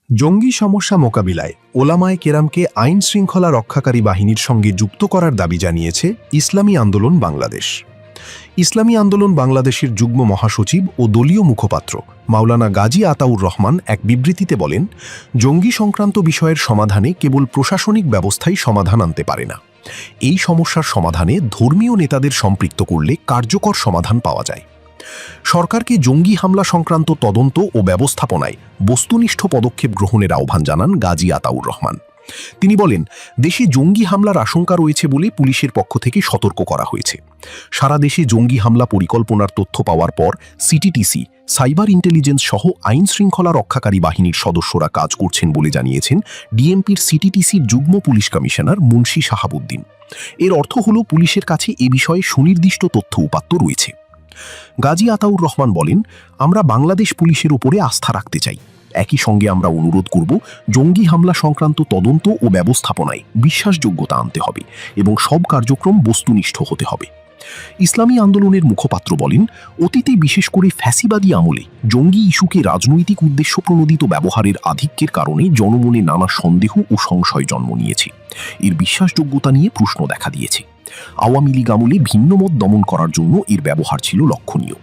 জঙ্গি সমস্যা মোকাবিলায় ওলামায়ে কেরামকে আইন শৃঙ্খলা রক্ষাকারী বাহিনীর সঙ্গে যুক্ত করার দাবি জানিয়েছে ইসলামী আন্দোলন বাংলাদেশ। ইসলামী আন্দোলন বাংলাদেশের যুগ্ম মহাসচিব ও দলীয় মুখপাত্র মাওলানা গাজী আতাউর রহমান এক বিবৃতিতে বলেন, জঙ্গি সংক্রান্ত বিষয়ের সমাধানে কেবল প্রশাসনিক ব্যবস্থাই সমাধান আনতে পারে না। এই সমস্যার সমাধানে ধর্মীয় নেতাদের সম্পৃক্ত করলে কার্যকর সমাধান পাওয়া যায়। সরকারকে জঙ্গি হামলা সংক্রান্ত তদন্ত ও ব্যবস্থাপনায় বস্তুনিষ্ঠ পদক্ষেপ গ্রহণের আহ্বান জানান গাজী আতাউর রহমান। তিনি বলেন, দেশে জঙ্গি হামলার আশঙ্কা রয়েছে বলে পুলিশের পক্ষ থেকে সতর্ক করা হয়েছে। সারা দেশে জঙ্গি হামলা পরিকল্পনার তথ্য পাওয়ার পর সিটিটিসি, সাইবার ইন্টেলিজেন্স সহ আইন শৃঙ্খলা রক্ষাকারী বাহিনীর সদস্যরা কাজ করছেন বলে জানিয়েছেন ডিএমপির সিটিটিসির যুগ্ম পুলিশ কমিশনার মুন্সি শাহাবুদ্দিন। এর অর্থ হল পুলিশের কাছে এ বিষয়ে সুনির্দিষ্ট তথ্য উপাত্ত রয়েছে। গাজী আতাউর রহমান বলেন, আমরা বাংলাদেশ পুলিশের উপরে আস্থা রাখতে চাই। একই সঙ্গে আমরা অনুরোধ করব, জঙ্গি হামলা সংক্রান্ত তদন্ত ও ব্যবস্থাপনায় বিশ্বাসযোগ্যতা আনতে হবে এবং সব কার্যক্রম বস্তুনিষ্ঠ হতে হবে। ইসলামী আন্দোলনের মুখপাত্র বলেন, অতীতে বিশেষ করে ফ্যাসিবাদী আমলে জঙ্গি ইস্যুকে রাজনৈতিক উদ্দেশ্য প্রণোদিত ব্যবহারের আধিক্যের কারণে জনমনে নানা সন্দেহ ও সংশয় জন্ম নিয়েছে। এর বিশ্বাসযোগ্যতা নিয়ে প্রশ্ন দেখা দিয়েছে। আওয়ামী লীগ আমলে ভিন্নমত দমন করার জন্য এর ব্যবহার ছিল লক্ষণীয়।